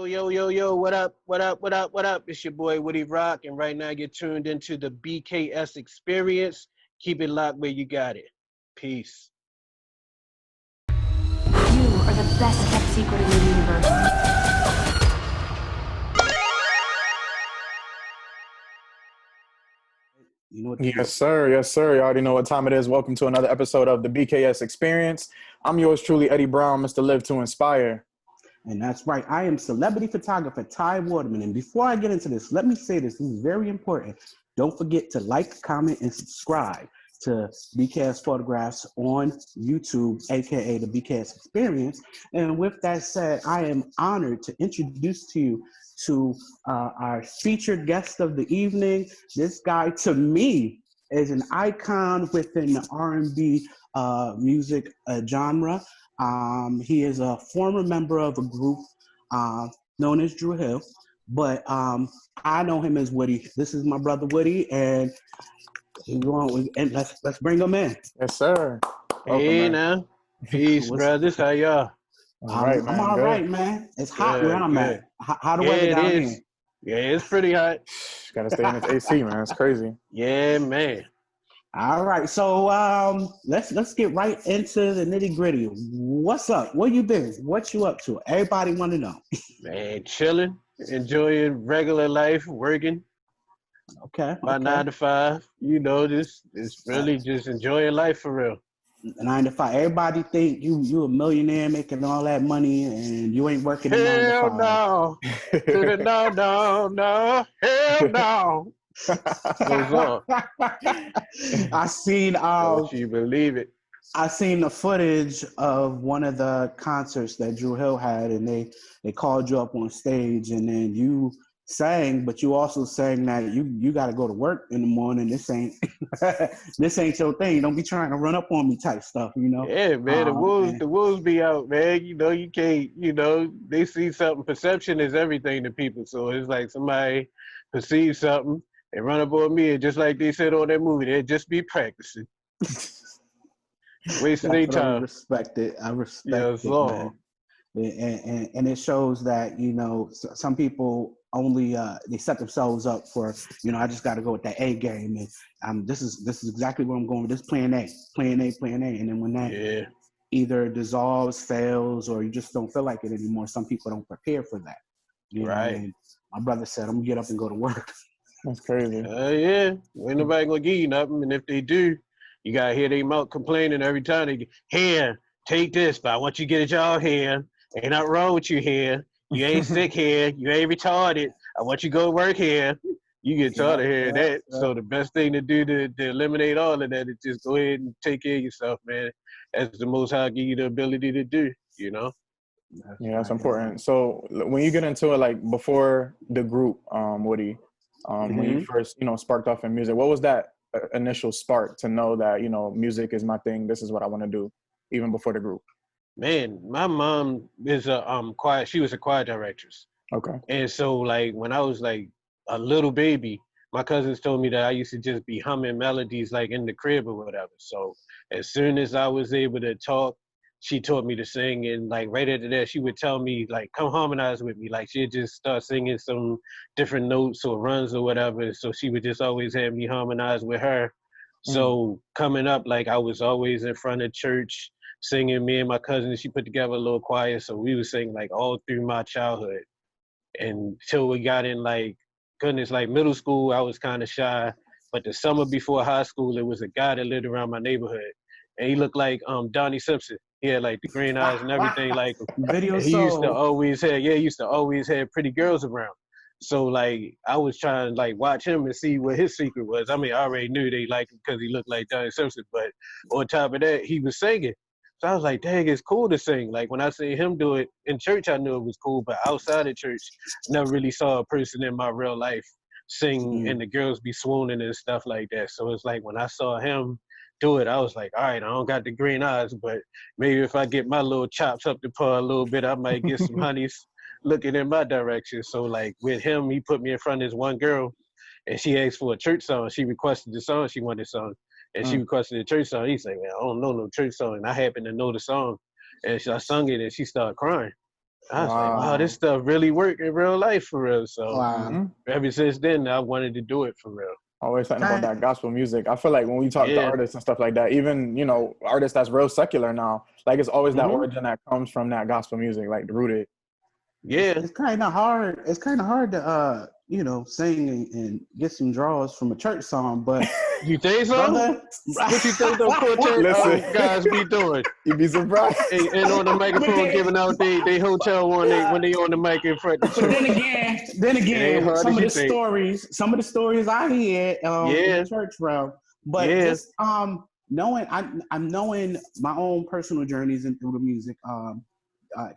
Yo, what up, what up? It's your boy Woody Rock, and right now you're tuned into the BKS experience. Keep it locked where you got it. Peace. You are the best kept secret in the universe. You know what Yes, sir. Yes, sir. You already know what time it is. Welcome to another episode of the BKS Experience. I'm yours truly, Eddie Brown, Mr. Live to Inspire. And that's right. I am celebrity photographer Ty Waterman. And before I get into this, let me say this. This is very important. Don't forget to like, comment, and subscribe to BKS Photographs on YouTube, aka the BKS Experience. And with that said, I am honored to introduce to you to our featured guest of the evening. This guy, to me, is an icon within the R&B music genre. He is a former member of a group known as Dru Hill, but I know him as Woody. This is my brother Woody, and let's bring him in. Yes, sir. Welcome, hey, man. Now. Peace, brothers. How y'all? All right, man. I'm all right, man. It's hot where I'm at. How the weather down here? Yeah, it's pretty hot. Gotta stay in its AC, man. It's crazy. Yeah, man. All right, so let's get right into the nitty gritty. What's up? Where you been? What you up to? Everybody want to know. Man, chilling, enjoying regular life, working. Okay. My 9 to 5. You know, just really just enjoying life for real. 9 to 5. Everybody think you a millionaire making all that money and you ain't working. Hell 9 to 5. No. No. Hell no. Goes on. I seen Don't you believe it? I seen the footage of one of the concerts that Dru Hill had, and they called you up on stage, and then you sang, but you also sang that you got to go to work in the morning. This ain't this ain't your thing. Don't be trying to run up on me type stuff, you know. Yeah, man. The wolves be out, man. You know, you can't. You know, they see something. Perception is everything to people. So it's like somebody perceives something and run up on me, and just like they said on that movie, they just be practicing, wasting their time. I respect it. Man. And it shows that, you know, some people only they set themselves up for, you know, I just got to go with that A game, and this is exactly where I'm going with this plan A, and then when that either dissolves, fails, or you just don't feel like it anymore, some people don't prepare for that. You know, and my brother said, I'm gonna get up and go to work. That's crazy. Yeah, ain't nobody gonna give you nothing, and if they do, you gotta hear they mouth complaining every time. They get, here, take this, but I want you to get a job here. Ain't nothing wrong with you here. You ain't sick here. You ain't retarded. I want you to go work here. You get tired of hearing that. So the best thing to do to eliminate all of that is just go ahead and take care of yourself, man. That's the Most High give you the ability to do, you know? That's important. So when you get into it, like before the group, Woody, when you first, you know, sparked off in music, what was that initial spark to know that, you know, music is my thing, this is what I want to do, even before the group? Man, my mom is a choir. She was a choir directress. Okay. And so, like, when I was like a little baby, my cousins told me that I used to just be humming melodies like in the crib or whatever. So as soon as I was able to talk, she taught me to sing. And like right after that, she would tell me like, come harmonize with me. Like she'd just start singing some different notes or runs or whatever. So she would just always have me harmonize with her. So coming up, like I was always in front of church singing. Me and my cousin, she put together a little choir. So we would sing like all through my childhood. Until we got in like middle school, I was kind of shy. But the summer before high school, there was a guy that lived around my neighborhood. And he looked like Donnie Simpson. He had like the green eyes and everything like him. He used to always have pretty girls around. So like I was trying to like watch him and see what his secret was. I mean, I already knew they liked him because he looked like Donnie Simpson, but on top of that, he was singing. So I was like, dang, it's cool to sing. Like when I see him do it in church, I knew it was cool, but outside of church, I never really saw a person in my real life sing and the girls be swooning and stuff like that. So it's like when I saw him do it, I was like, all right, I don't got the green eyes, but maybe if I get my little chops up to par a little bit, I might get some honeys looking in my direction. So like with him, he put me in front of this one girl and she asked for a church song. She requested the song she wanted sung. And she requested a church song. He said, man, I don't know no church song. And I happened to know the song. And I sung it and she started crying. I was like, wow, this stuff really worked in real life for real. So Wow. ever since then, I wanted to do it for real. Always talking about that gospel music. I feel like when we talk to Yeah. artists and stuff like that, even, you know, artists that's real secular now, like it's always that origin that comes from that gospel music, like the rooted. Yeah. It's kind of hard. It's kind of hard to, you know, sing and get some draws from a church song. But You think so? brother, What you think those quartet guys be doing? You'd be surprised. And on the microphone giving out they hotel when they on the mic in front of the But church. then again, hard some as of you the think. some of the stories I hear in the church realm. But just knowing I'm knowing my own personal journeys and through the music,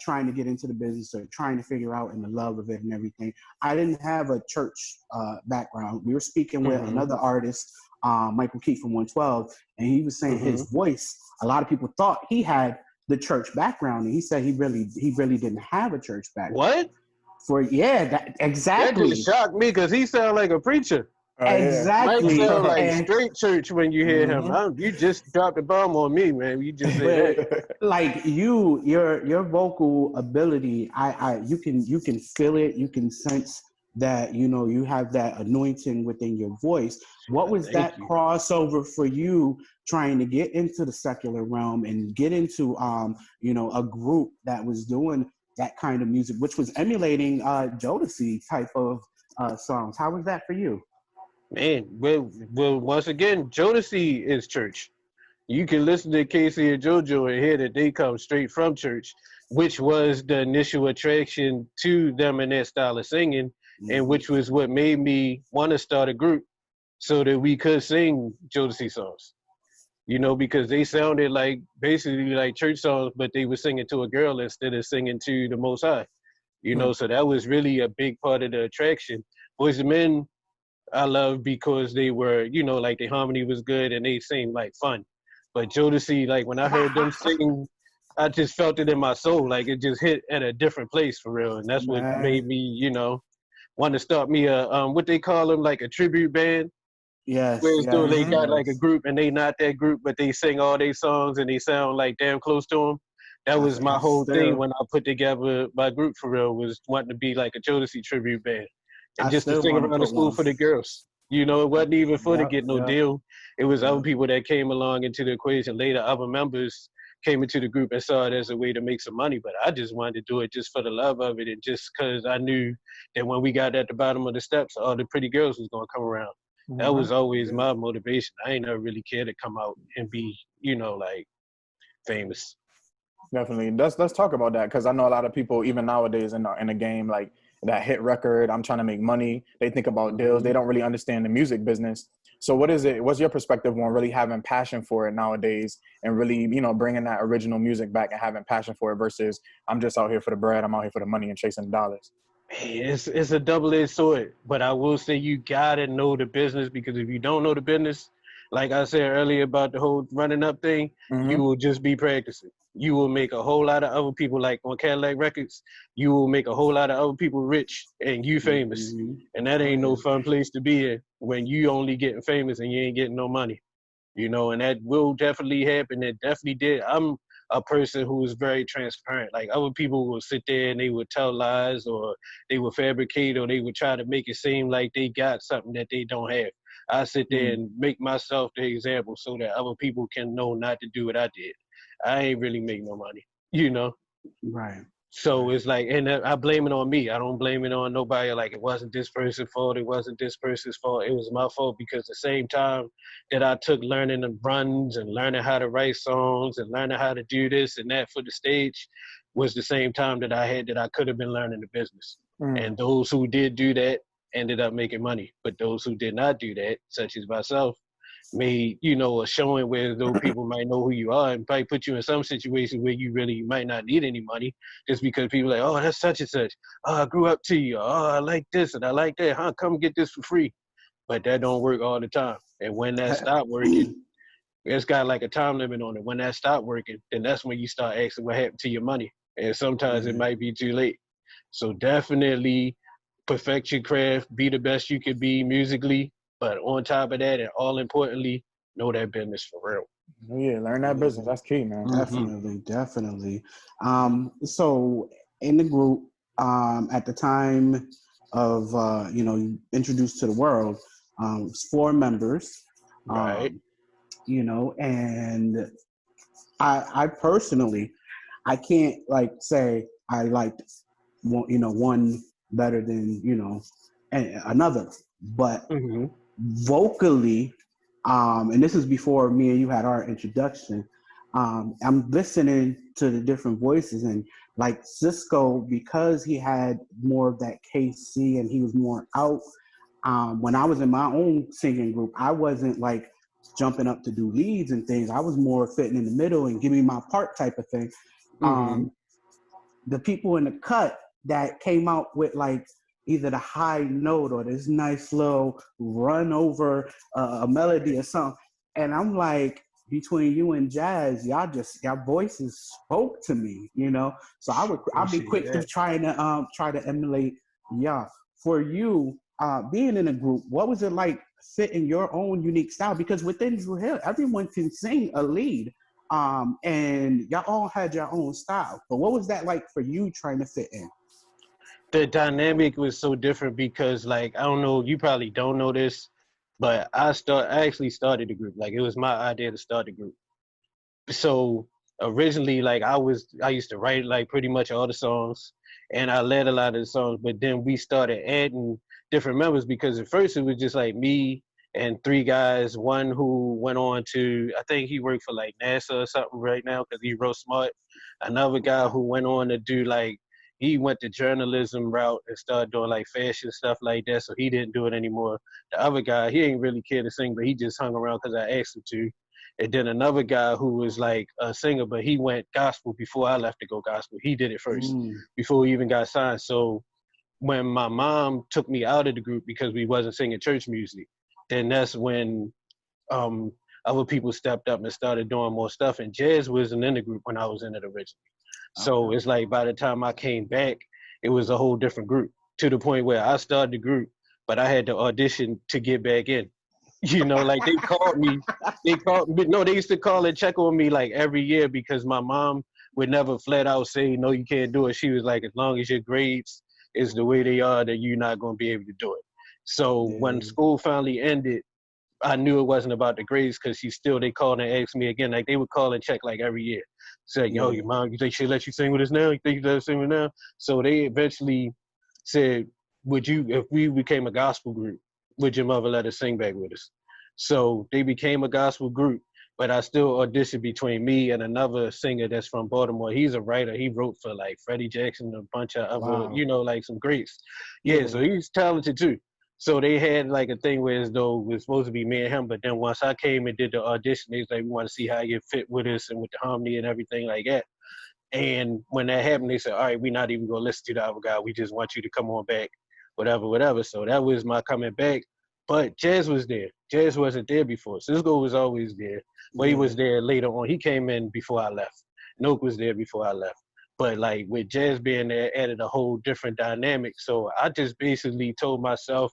trying to get into the business or trying to figure out and the love of it and everything. I didn't have a church background. We were speaking with another artist, Michael Keith from 112, and he was saying his voice, a lot of people thought he had the church background, and he said he really didn't have a church background. What? That exactly. That just shocked me because he sounded like a preacher. Exactly. Mike sound like straight church when you hear him. You just dropped the bomb on me, man. You just said that. Like your vocal ability, you can feel it. You can sense that, you know, you have that anointing within your voice. What was that crossover for you trying to get into the secular realm and get into you know, a group that was doing that kind of music, which was emulating Jodeci type of songs? How was that for you? Man, well, once again, Jodeci is church. You can listen to Casey and JoJo and hear that they come straight from church, which was the initial attraction to them and their style of singing, and which was what made me want to start a group so that we could sing Jodeci songs. You know, because they sounded like basically like church songs, but they were singing to a girl instead of singing to the Most High. You know, so that was really a big part of the attraction. Boys and Men, I love because they were, you know, like the harmony was good and they seemed like fun. But Jodeci, like when I heard them sing, I just felt it in my soul. Like it just hit at a different place for real. And that's what made me, you know, want to start me a, what they call them, like a tribute band. Yes. Whereas though they got like a group and they not that group, but they sing all their songs and they sound like damn close to them. That was my whole thing when I put together my group for real, was wanting to be like a Jodeci tribute band. And just to sing around the school for the girls. You know, it wasn't even for to get no deal. It was other people that came along into the equation later. Other members came into the group and saw it as a way to make some money. But I just wanted to do it just for the love of it and just because I knew that when we got at the bottom of the steps, all the pretty girls was going to come around. That was always my motivation. I ain't never really cared to come out and be, you know, like famous. Definitely. Let's talk about that, because I know a lot of people, even nowadays in the game, like that hit record, I'm trying to make money. They think about deals. They don't really understand the music business. So what's your perspective on really having passion for it nowadays and really, you know, bringing that original music back and having passion for it versus I'm just out here for the bread, I'm out here for the money and chasing the dollars? It's a double-edged sword, but I will say you gotta know the business, because if you don't know the business, like I said earlier about the whole running up thing, you will just be practicing. You will make a whole lot of other people, like on Cadillac Records, you will make a whole lot of other people rich and you famous. And that ain't no fun place to be in when you only getting famous and you ain't getting no money. You know, and that will definitely happen. It definitely did. I'm a person who is very transparent. Like other people will sit there and they would tell lies, or they would fabricate, or they would try to make it seem like they got something that they don't have. I sit there and make myself the example so that other people can know not to do what I did. I ain't really make no money, you know? Right. So it's like, and I blame it on me. I don't blame it on nobody. Like, it wasn't this person's fault. It wasn't this person's fault. It was my fault, because the same time that I took learning the runs and learning how to write songs and learning how to do this and that for the stage was the same time that I could have been learning the business. And those who did do that ended up making money. But those who did not do that, such as myself, made, you know, a showing where those people might know who you are and probably put you in some situations where you really might not need any money, just because people are like, oh, that's such and such. Oh, I grew up to you. Oh, I like this and I like that. Huh? Come get this for free. But that don't work all the time. And when that stopped working, it's got like a time limit on it. When that stopped working, then that's when you start asking what happened to your money. And sometimes it might be too late. So definitely perfect your craft, be the best you could be musically. But on top of that, and all importantly, know that business for real. Yeah, learn that business. That's key, man. Definitely. So in the group at the time of introduced to the world. It was 4 members. Right. And I personally, I can't like say I liked one better than another, but Mm-hmm. vocally, and this is before me and you had our introduction. I'm listening to the different voices, and like Cisco, because he had more of that KC and he was more out. When I was in my own singing group, I wasn't like jumping up to do leads and things. I was more fitting in the middle and give me my part type of thing. Mm-hmm. The people in the cut that came out with like either the high note or this nice little run over a melody or something. And I'm like, between you and Jazz, y'all voices spoke to me, So I'll be quick to try to emulate y'all. For you, being in a group, what was it like fitting your own unique style? Because within Dru Hill, everyone can sing a lead. And y'all all had your own style. But what was that like for you trying to fit in? The dynamic was so different because, like, I don't know, you probably don't know this, but I actually started the group. Like, it was my idea to start the group. So originally, like, I used to write like pretty much all the songs, and I led a lot of the songs. But then we started adding different members because at first it was just like me and 3 guys. One who went on to, I think he worked for like NASA or something right now because he wrote smart. Another guy who went on to do like, he went the journalism route and started doing like fashion stuff like that, so he didn't do it anymore. The other guy, he ain't really care to sing, but he just hung around because I asked him to. And then another guy who was like a singer, but he went gospel before I left to go gospel. He did it first before he even got signed. So when my mom took me out of the group because we wasn't singing church music, then that's when other people stepped up and started doing more stuff. And Jazz wasn't in the group when I was in it originally. So it's like by the time I came back, it was a whole different group, to the point where I started the group, but I had to audition to get back in. Like they called me. No, they used to call and check on me like every year because my mom would never flat out say, no, you can't do it. She was like, as long as your grades is the way they are, that you're not going to be able to do it. So when school finally ended, I knew it wasn't about the grades because they called and asked me again. Like they would call and check like every year. Said, yo, your mom, you think she'll let you sing with us now? You think you let us sing with us now? So they eventually said, if we became a gospel group, would your mother let us sing back with us? So they became a gospel group, but I still auditioned between me and another singer that's from Baltimore. He's a writer. He wrote for like Freddie Jackson and a bunch of other, like some greats. Yeah, so he's talented too. So they had like a thing where as though it was supposed to be me and him, but then once I came and did the audition, they was like, we want to see how you fit with us and with the harmony and everything like that. And when that happened, they said, all right, we're not even going to listen to the other guy. We just want you to come on back, whatever. So that was my coming back. But Jazz was there. Jazz wasn't there before. Cisco was always there. But he was there later on. He came in before I left. Noak was there before I left. But like with Jazz being there, added a whole different dynamic. So I just basically told myself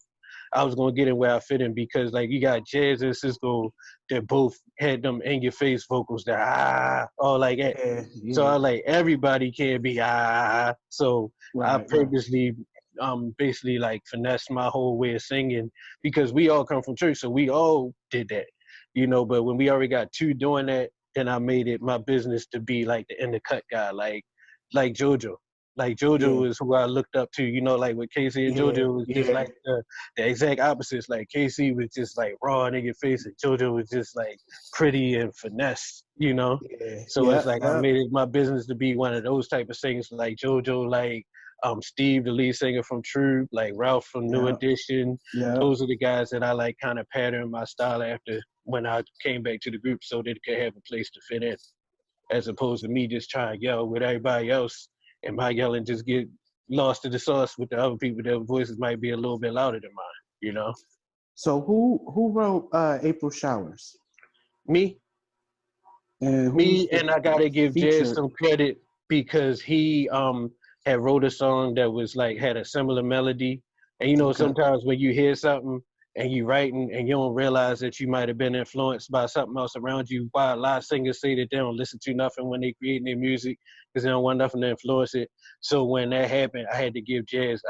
I was going to get in where I fit in because like you got Jazz and Cisco that both had them in your face vocals that all like that. Yeah. So I like everybody can be So I purposely basically like finesse my whole way of singing because we all come from church, so we all did that, but when we already got 2 doing that, then I made it my business to be like the in the cut guy, like JoJo. Like JoJo is who I looked up to, like with Casey and JoJo was just like the exact opposites. Like Casey was just like raw in your face, and JoJo was just like pretty and finesse, So it's like I made it my business to be one of those type of singers, like JoJo, like Steve, the lead singer from True, like Ralph from New Edition. Those are the guys that I like kind of patterned my style after when I came back to the group, so they could have a place to fit in, as opposed to me just trying to yell with everybody else. And my yelling just get lost in the sauce with the other people. Their voices might be a little bit louder than mine, So who wrote April Showers? Me. And and I gotta give Jazz some credit because he had wrote a song that was like had a similar melody. And sometimes when you hear something and you writing and you don't realize that you might have been influenced by something else around you. Why a lot of singers say that they don't listen to nothing when they create their music because they don't want nothing to influence it. So when that happened, I gave Jazz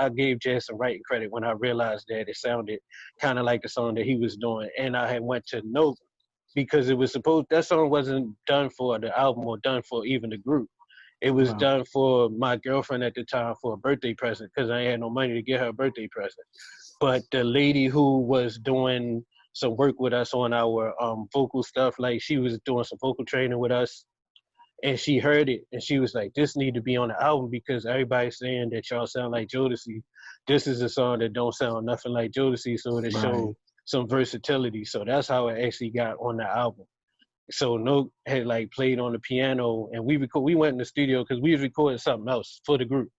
some writing credit when I realized that it sounded kind of like the song that he was doing. And I had went to Note because that song wasn't done for the album or done for even the group. It was done for my girlfriend at the time for a birthday present because I had no money to get her a birthday present. But the lady who was doing some work with us on our vocal stuff, like she was doing some vocal training with us, and she heard it, and she was like, this need to be on the album because everybody's saying that y'all sound like Jodeci. This is a song that don't sound nothing like Jodeci, so it showed some versatility. So that's how it actually got on the album. So Note had like played on the piano, and we went in the studio because we was recording something else for the group.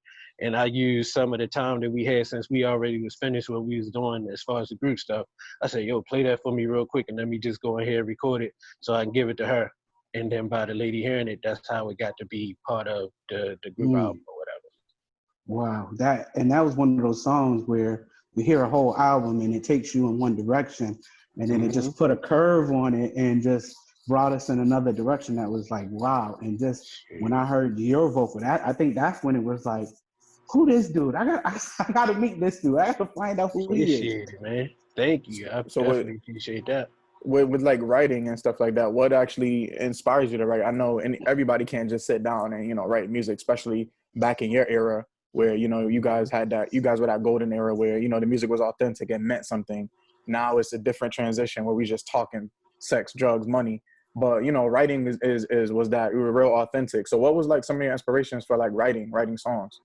And I used some of the time that we had since we already was finished what we was doing as far as the group stuff. I said, yo, play that for me real quick and let me just go ahead and record it so I can give it to her. And then by the lady hearing it, that's how it got to be part of the group album or whatever. Wow, that was one of those songs where you hear a whole album and it takes you in one direction, and then it just put a curve on it and just brought us in another direction that was like, wow. And just when I heard your vocal, I think that's when it was like, who this dude? I got to meet this dude. I have to find out who he is. Appreciate it, man. Thank you. I definitely appreciate that. With like writing and stuff like that, what actually inspires you to write? I know everybody can't just sit down and, write music, especially back in your era where, you guys were that golden era where, the music was authentic and meant something. Now it's a different transition where we just talking sex, drugs, money. But, writing was that we were real authentic. So what was like some of your inspirations for like writing songs?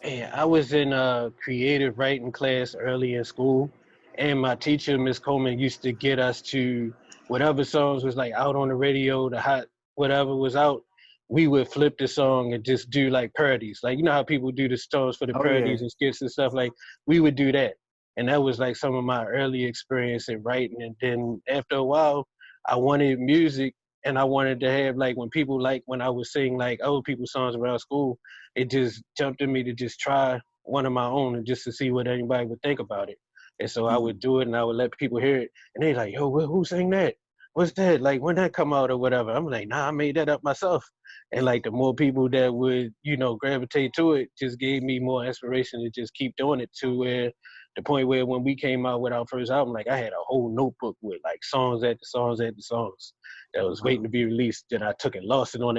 Yeah, I was in a creative writing class early in school, and my teacher, Miss Coleman, used to get us to whatever songs was like out on the radio, the hot whatever was out. We would flip the song and just do like parodies. Like, you know how people do the songs for the parodies and skits and stuff? Like, we would do that. And that was like some of my early experience in writing. And then after a while, I wanted music. And I wanted to have, like, when I was singing, like, other people's songs around school, it just jumped in me to just try one of my own and just to see what anybody would think about it. And so I would do it, and I would let people hear it. And they like, yo, who sang that? What's that? Like, when that come out or whatever? I'm like, nah, I made that up myself. And, like, the more people that would, gravitate to it just gave me more inspiration to just keep doing it to where the point where when we came out with our first album, like, I had a whole notebook with, like, songs after songs after songs that was waiting to be released, that I took and lost it in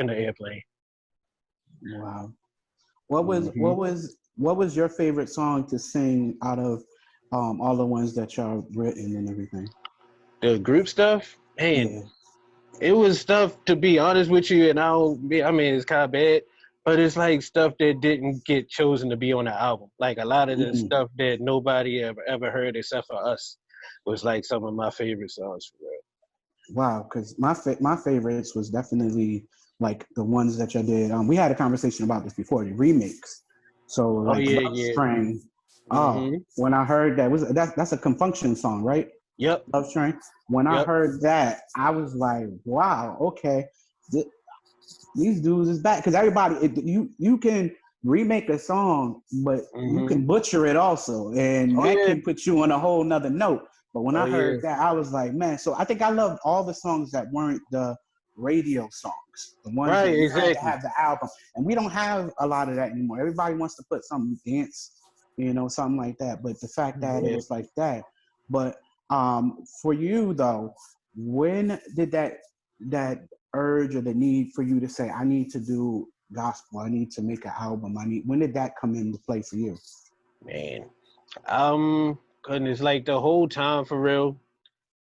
the airplane. Wow. What was your favorite song to sing out of all the ones that y'all written and everything? The group stuff? Man, it was stuff, to be honest with you, and it's kind of bad, but it's like stuff that didn't get chosen to be on the album. Like a lot of the stuff that nobody ever heard except for us was like some of my favorite songs for real. Wow, because my favorites was definitely like the ones that you did. We had a conversation about this before, the remakes. So like Love Train. When I heard that's a Confunction song, right? Yep. Love Train. When I heard that, I was like, wow, okay, these dudes is back. Because everybody, you can remake a song, but you can butcher it also, and that can put you on a whole nother note. But when I heard that, I was like, man. So I think I loved all the songs that weren't the radio songs, the ones that you had to have the album, and we don't have a lot of that anymore. Everybody wants to put some dance, something like that. But the fact that it was like that. But for you though, when did that urge or the need for you to say, I need to do gospel, I need to make an album, when did that come into play for you? Man, goodness, like the whole time for real.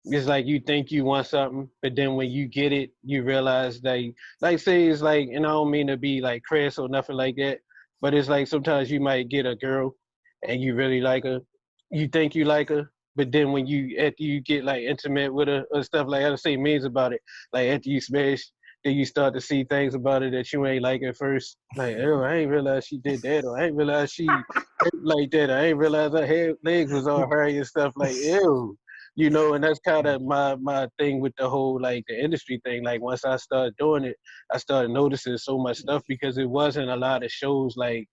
It's like you think you want something, but then when you get it, you realize like say it's like, and I don't mean to be like crass or nothing like that, but it's like sometimes you might get a girl and you really like her, you think you like her, but then when after you get like intimate with her or stuff, like I don't say means about it, like after you smash, then you start to see things about her that you ain't like at first. Like, oh, I ain't realized she did that, or I ain't realized she like that, or I ain't realized her legs was all hairy and stuff. Like, ew. And that's kind of my thing with the whole, like, the industry thing. Like, once I started doing it, I started noticing so much stuff because it wasn't a lot of shows, like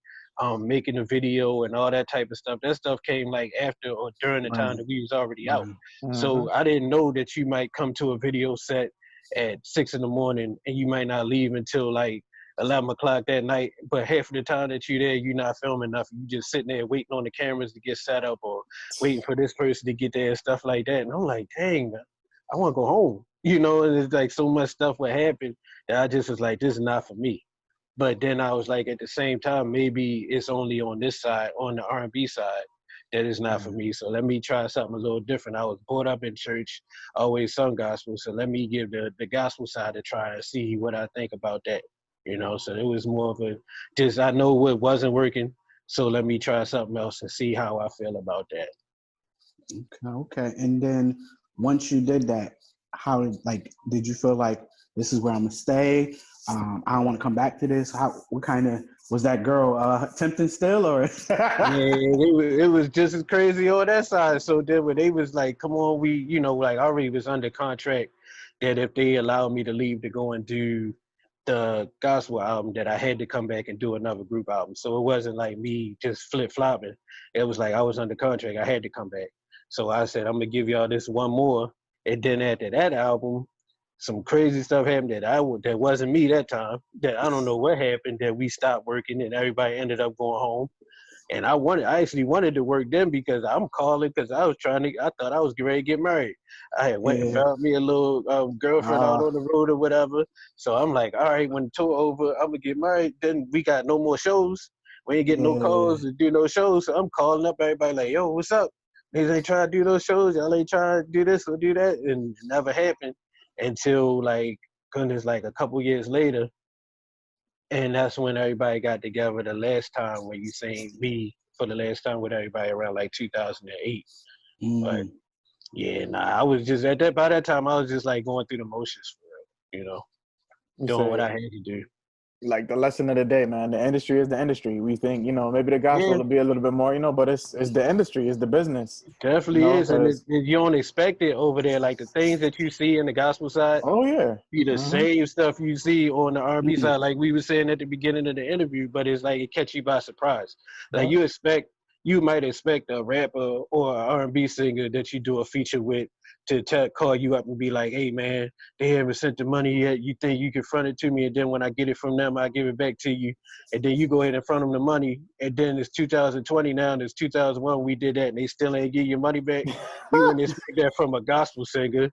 making a video and all that type of stuff. That stuff came like after or during the time that we was already out. So I didn't know that you might come to a video set at 6 in the morning and you might not leave until like 11 o'clock that night, but half of the time that you're there, you're not filming nothing. You just sitting there waiting on the cameras to get set up or waiting for this person to get there and stuff like that. And I'm like, dang, man, I want to go home. You know, and it's like so much stuff would happen that I just was like, this is not for me. But then I was like, at the same time, maybe it's only on this side, on the R&B side, that it's not for me. So let me try something a little different. I was brought up in church, always sung gospel. So let me give the gospel side a try and see what I think about that. You know, so it was more of a just I know what wasn't working, so let me try something else and see how I feel about that. Okay. And then once you did that, how did you feel like this is where I'm gonna stay? I don't want to come back to this. What kind of was that girl tempting still, or? Yeah, it was just as crazy on that side. So then when they was like, "Come on, we," you know, like I already was under contract that if they allowed me to leave to go and do the gospel album, that I had to come back and do another group album. So it wasn't like me just flip-flopping. It was like I was under contract. I had to come back. So I said, I'm going to give y'all this one more. And then after that album, some crazy stuff happened that wasn't me that time. That I don't know what happened, that we stopped working and everybody ended up going home. And I actually wanted to work them because I'm calling because I thought I was ready to get married. I had went and found me a little girlfriend out on the road or whatever. So I'm like, all right, when the tour over, I'm gonna get married. Then we got no more shows. We ain't getting no calls to do no shows. So I'm calling up everybody like, yo, what's up? They ain't trying to do those shows. Y'all ain't trying to do this or do that. And it never happened until like a couple years later. And that's when everybody got together the last time when you seen me for the last time with everybody around like 2008. But yeah, I was just by that time I was just like going through the motions for it, you know, doing what I had to do. Like the lesson of the day, man, the industry is the industry. We think, you know, maybe the gospel will be a little bit more, you know, but it's the industry, it's the business. Definitely is, and you don't expect it over there. Like the things that you see in the gospel side, be the same stuff you see on the R&B side. Like we were saying at the beginning of the interview, but it's like it catch you by surprise. Like you might expect a rapper or an R&B singer that you do a feature with to call you up and be like, hey, man, they haven't sent the money yet. You think you can front it to me, and then when I get it from them, I give it back to you. And then you go ahead and front them the money, and then it's 2020 now, and it's 2001, we did that, and they still ain't give your money back. You wouldn't expect that from a gospel singer.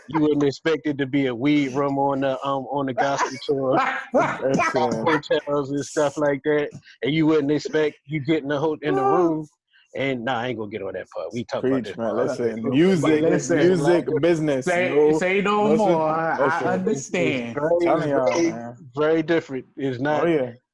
You wouldn't expect it to be a weed room on the gospel tour, hotels and stuff like that. And you wouldn't expect you get in the room. And I ain't gonna get on that part. We talk about this. Man, listen, music, business. Say no more. I understand. It's very different. It's not.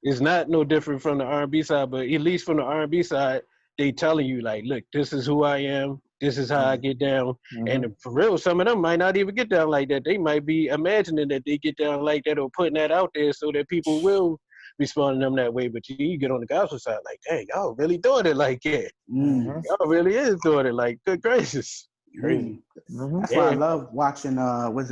It's not no different from the R&B side, but at least from the R&B side, they telling you like, look, this is who I am. This is how I get down. And for real, some of them might not even get down like that. They might be imagining that they get down like that or putting that out there so that people will respond to them that way. But you get on the gospel side like, dang, y'all really doing it like that. Y'all really is doing it like, good gracious. Crazy. That's why I love watching,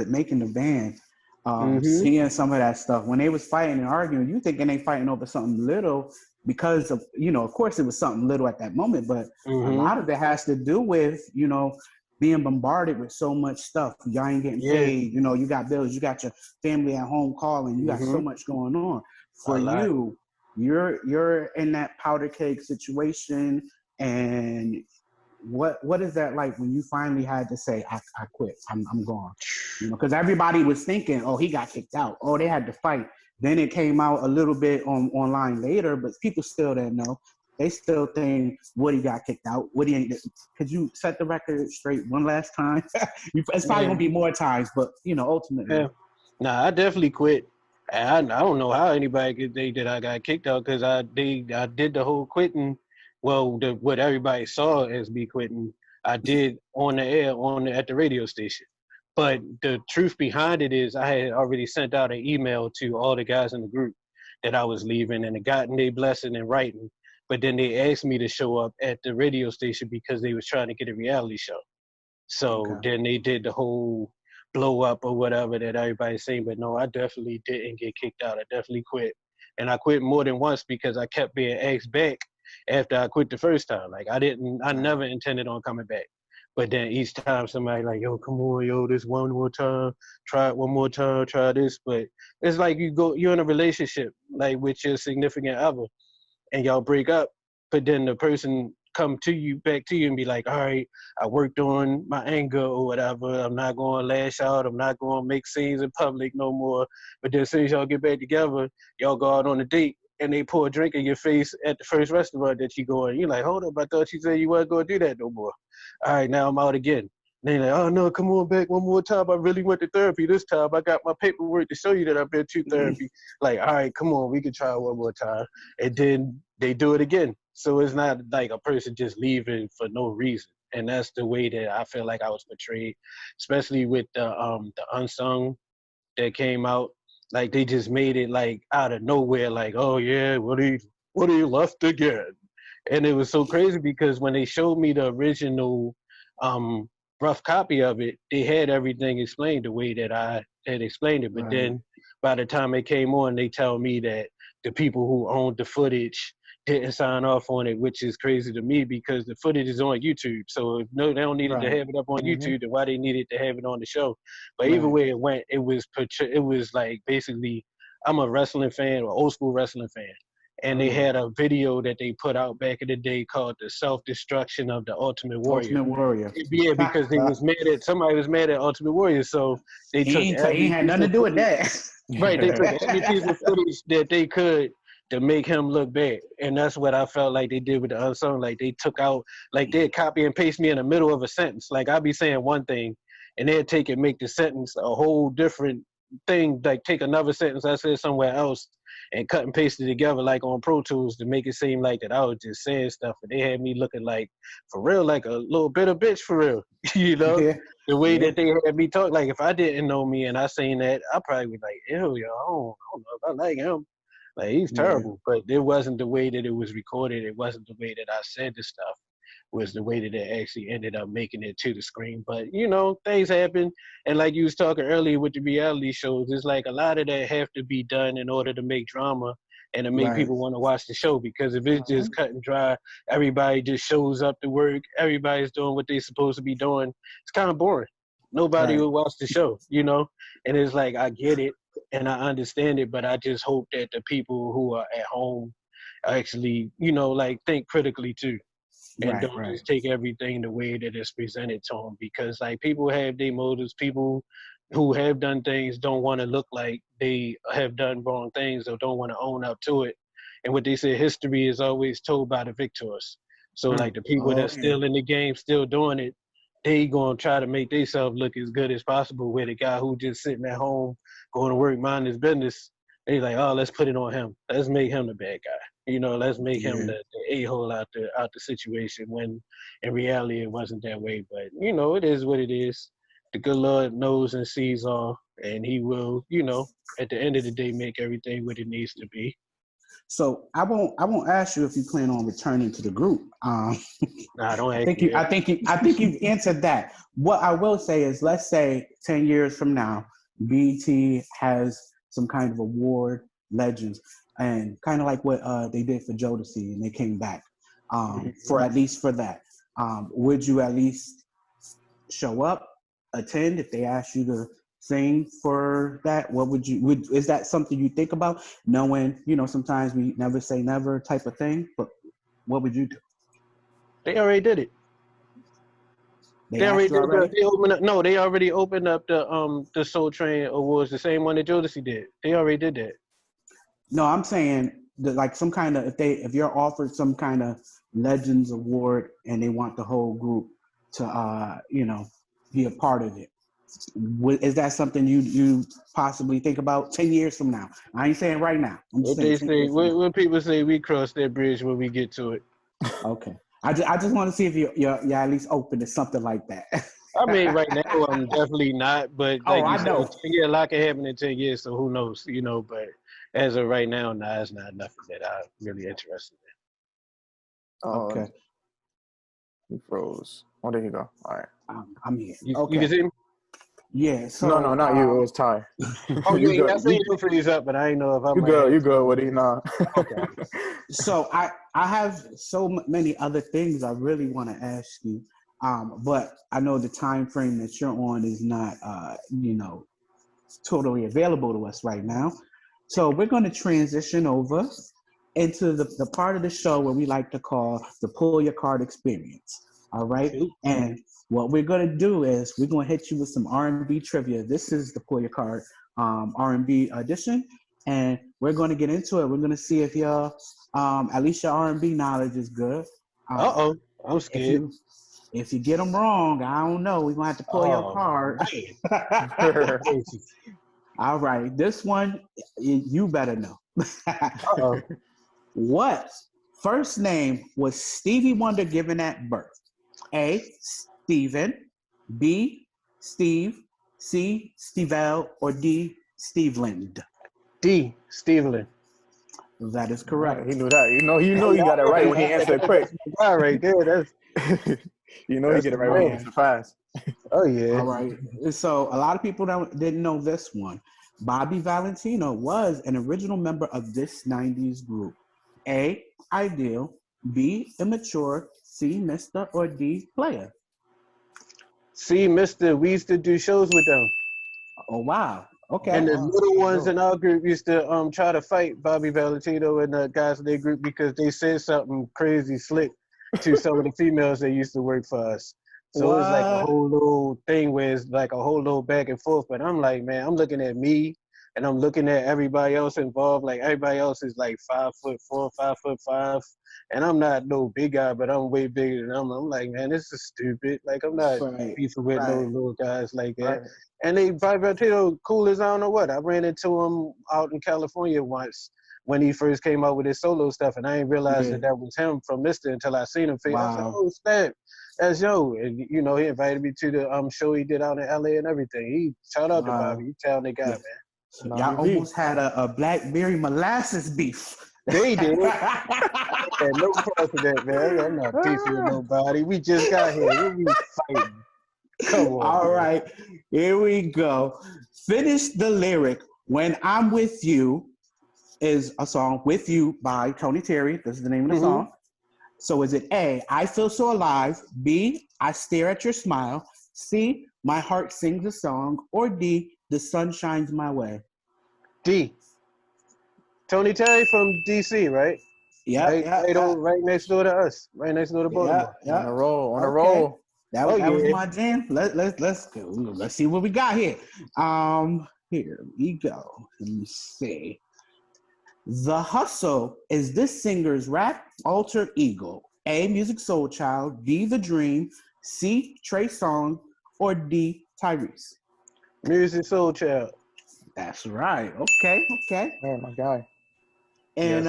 Making the Band, seeing some of that stuff. When they was fighting and arguing, you thinking they fighting over something little because of, you know, of course it was something little at that moment, but a lot of it has to do with, you know, being bombarded with so much stuff. Y'all ain't getting paid. You know, you got bills. You got your family at home calling. You got so much going on. For you, you're in that powder keg situation, and what is that like when you finally had to say, I quit, I'm gone? You know, because everybody was thinking, oh, he got kicked out. Oh, they had to fight. Then it came out a little bit online later, but people still didn't know. They still think Woody got kicked out. Woody ain't. Could you set the record straight one last time? It's probably gonna be more times, but you know, ultimately. Yeah. Nah, I definitely quit. I don't know how anybody could think that I got kicked out because I did the whole quitting. Well, what everybody saw as me quitting, I did on the air at the radio station. But the truth behind it is I had already sent out an email to all the guys in the group that I was leaving and gotten their blessing in writing. But then they asked me to show up at the radio station because they was trying to get a reality show. So then they did the whole blow up or whatever that everybody's saying. But no, I definitely didn't get kicked out. I definitely quit. and I quit more than once because I kept being asked back after I quit the first time. Like I never intended on coming back. But then each time somebody like, yo, come on, yo, this one more time, try it one more time, try this. But it's like you're in a relationship like with your significant other, and y'all break up, but then the person come back to you and be like, all right, I worked on my anger or whatever. I'm not going to lash out. I'm not going to make scenes in public no more. But then as soon as y'all get back together, y'all go out on a date and they pour a drink in your face at the first restaurant that you go in. You're like, hold up, I thought you said you weren't going to do that no more. All right, now I'm out again. And they're like, oh no, come on back one more time. I really went to therapy this time. I got my paperwork to show you that I've been to therapy. Like, all right, come on, we can try one more time. And then they do it again. So it's not like a person just leaving for no reason. And that's the way that I feel like I was portrayed, especially with the Unsung that came out. Like they just made it like out of nowhere, like, oh yeah, what are you left again? And it was so crazy because when they showed me the original rough copy of it, they had everything explained the way that I had explained it. But then by the time it came on, they tell me that the people who owned the footage didn't sign off on it, which is crazy to me because the footage is on YouTube. So if they don't need to have it up on YouTube, then why they needed to have it on the show? But either way it went, it was like basically, I'm a wrestling fan, or old school wrestling fan. And they had a video that they put out back in the day called "The Self-Destruction of the Ultimate Warrior." Ultimate Warrior. Yeah, because somebody was mad at Ultimate Warrior, so they took he ain't had nothing to do with that. Right, they took every piece of footage that they could to make him look bad, and that's what I felt like they did with the Unsung. Like they took out, like they'd copy and paste me in the middle of a sentence. Like I'd be saying one thing, and they'd take it, make the sentence a whole different thing. Like take another sentence I said somewhere else and cut and paste it together like on Pro Tools to make it seem like that I was just saying stuff, and they had me looking like for real, like a little bit of bitch for real, you know. Yeah. The way that they had me talk, like if I didn't know me and I seen that, I probably would like, ew, yo, I don't know if I like him. Like he's terrible, but it wasn't the way that it was recorded. It wasn't the way that I said the stuff. Was the way that it actually ended up making it to the screen. But you know, things happen, and like you was talking earlier with the reality shows, it's like a lot of that have to be done in order to make drama and to make people want to watch the show. Because if it's just cut and dry, everybody just shows up to work, everybody's doing what they're supposed to be doing, it's kind of boring. Nobody will watch the show, you know. And it's like I get it and I understand it, but I just hope that the people who are at home actually, you know, like think critically too. And don't just take everything the way that it's presented to them, because like people have their motives. People who have done things don't want to look like they have done wrong things or don't want to own up to it. And what they say, history is always told by the victors. So like the people that's still in the game, still doing it, they gonna try to make themselves look as good as possible. Where the guy who just sitting at home going to work, mind his business, they like, oh, let's put it on him. Let's make him the bad guy. You know, let's make him the a-hole out the situation, when in reality it wasn't that way. But, you know, it is what it is. The good Lord knows and sees all, and he will, you know, at the end of the day, make everything what it needs to be. So I won't ask you if you plan on returning to the group. Nah, don't ask me. I think you've answered that. What I will say is, let's say 10 years from now, BET has some kind of award, legends, and kind of like what they did for Jodeci, and they came back for at least for that. Would you at least show up, attend if they asked you to sing for that? What is that something you think about, knowing, you know, sometimes we never say never type of thing, but what would you do? They already did it. They already opened up the Soul Train Awards, the same one that Jodeci did. They already did that. No, I'm saying that, like, some kind of, if you're offered some kind of Legends Award and they want the whole group to you know, be a part of it, is that something you possibly think about 10 years from now? I ain't saying right now. I'm just saying what people say, we cross that bridge when we get to it. Okay. I just want to see if you're at least open to something like that. I mean, right now I'm definitely not, but like I know, a lot can happen in 10 years, so who knows, you know. But as of right now, nah, it's not nothing that I'm really interested in. Okay. He froze. Oh, there you go. All right. I'm here. You can see me? Yeah. So No, not you. It was Ty. Oh You yeah, good? I seen him freeze up, but I didn't know if I You might good? have. You good, Woody? Nah. Okay. so I have many other things I really want to ask you, but I know the time frame that you're on is not totally available to us right now. So we're going to transition over into the part of the show where we like to call the pull your card experience. All right. Shoot. And what we're going to do is we're going to hit you with some R&B trivia. This is the pull your card R&B edition. And we're going to get into it. We're going to see if your, at least your R&B knowledge is good. I'm If scared. you get them wrong, I don't know. We're going to have to pull your Oh card. man. All right. This one, you better know. Uh-oh. What first name was Stevie Wonder given at birth? A. Stephen, B. Steve, C. Stevell, or D. Steveland? D. Steveland. That is correct. He knew that. You know, he got it right when he answered quick. All right, there. That's You know, he get it right when he answered fast. oh yeah. All right. So a lot of people didn't know this one. Bobby Valentino was an original member of this 90s group. A. Ideal, B. Immature, C. Mr., or D. Playa? See, Mister, we used to do shows with them. Oh, wow. Okay. And the little ones in our group used to try to fight Bobby Valentino and the guys in their group because they said something crazy slick to some of the females that used to work for us. So it was like a whole little thing where it's like a whole little back and forth. But I'm like, man, I'm looking at me and I'm looking at everybody else involved. Like everybody else is like 5'4", 5'5", and I'm not no big guy, but I'm way bigger than them. I'm like, man, this is stupid. Like I'm not beefing with no little guys like that. Right. And they Bobby Valentino cool as I don't know what. I ran into him out in California once when he first came out with his solo stuff, and I didn't realize that was him from Mister until I seen him. I was like, oh snap, that's yo. And you know, he invited me to the show he did out in LA and everything. He shout out to Bobby. He talented guy, man. Y'all almost had a Blackberry molasses beef. They did. And no cause for that, man. I'm not beefing with nobody. We just got here. What we fighting? Come on. All man. right, here we go. Finish the lyric. When I'm with you is a song, With You by Tony Terry. This is the name of the song. So is it A, I feel so alive, B, I stare at your smile, C, my heart sings a song, or D, the sun shines my way? D. Tony Terry from DC, right? Yeah, right next door to us. Right next door to Baltimore. On a roll. On a roll. That was my jam. Let's go. Let's see what we got here. Here we go. Let me see. The Hustle is this singer's rap alter ego. A, Music Soul Child, B, The Dream, C, Trey Songz, or D, Tyrese? Music Soul Child. That's right. Okay. Oh, my guy. And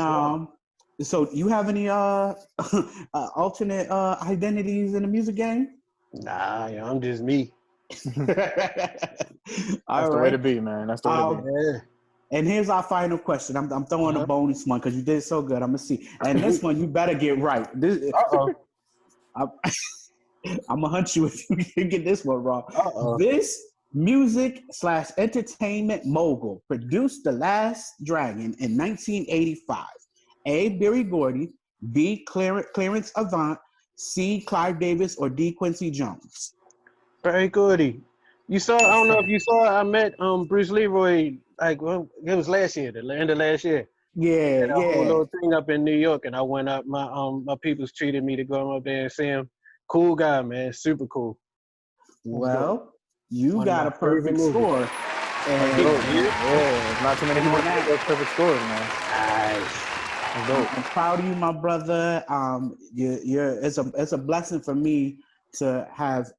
Yes, so you have any alternate identities in the music game? Nah, yeah, I'm just me. That's the way to be, man. That's the way to be. Yeah. And here's our final question. I'm throwing a bonus one because you did so good. I'm gonna see. And this one you better get right. I'm gonna hunt you if you get this one wrong. This music/entertainment mogul produced The Last Dragon in 1985. A, Berry Gordy, B, Clarence Avant, C, Clive Davis, or D, Quincy Jones? Very goody. You saw, I don't know if you saw, I met Bruce Leroy, like, well, it was last year, the end of last year. Yeah, a whole little thing up in New York, and I went up, my peoples treated me to go up there and see him. Cool guy, man, super cool. Well, you got a perfect score. And Not too many people get those perfect scores, man. Nice. I'm proud of you, my brother. It's a blessing for me to have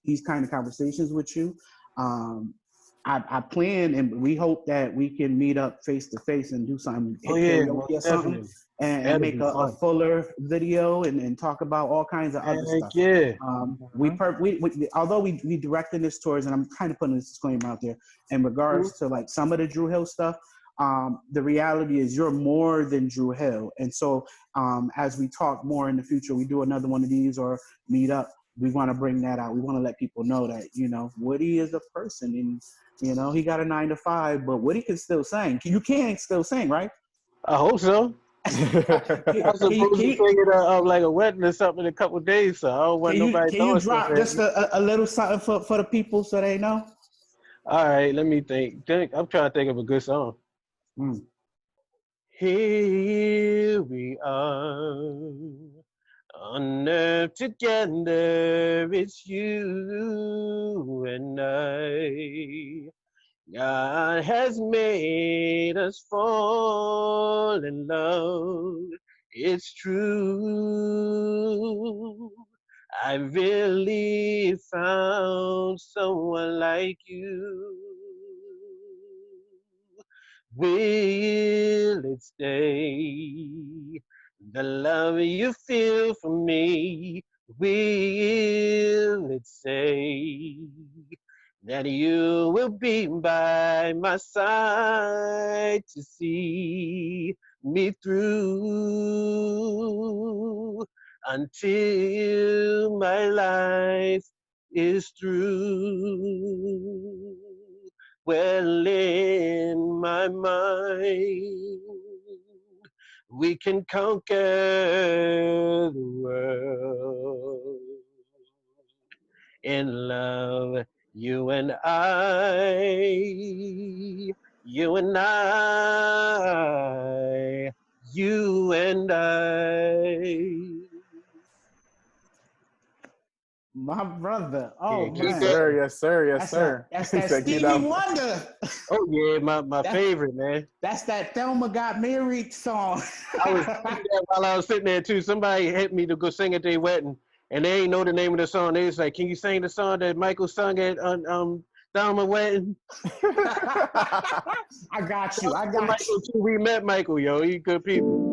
these kind of conversations with you. I plan and we hope that we can meet up face to face and do something, karaoke or something, and make a fuller video and talk about all kinds of other stuff. Yeah. We although we directed this towards, and I'm kind of putting this disclaimer out there in regards to like some of the Dru Hill stuff. The reality is you're more than Dru Hill. And so as we talk more in the future, we do another one of these or meet up, we want to bring that out. We want to let people know that, you know, Woody is a person and, you know, he got a 9 to 5, but Woody can still sing. You can still sing, right? I hope so. I'm supposed to be singing like a wedding or something in a couple of days, so I don't want nobody can you knowing stuff. drop just a little something for the people so they know? All right, let me think. I'm trying to think of a good song. Here we are on earth together, it's you and I. God has made us fall in love. It's true. I really found someone like you. Will it stay? The love you feel for me, will it say that you will be by my side to see me through until my life is through? Well, in my mind, we can conquer the world. In love, you and I, you and I, you and I. My brother. Oh, Yeah, man. Yes, sir. Yes, sir. Yes, sir. That's that Stevie Wonder. Oh, yeah, my favorite, man. That's that Thelma Got Married song. I was singing that while I was sitting there, too. Somebody hit me to go sing at their wedding, and they ain't know the name of the song. They was like, can you sing the song that Michael sung at Thelma wedding? I got you. Michael, too. We met Michael, yo. He good people.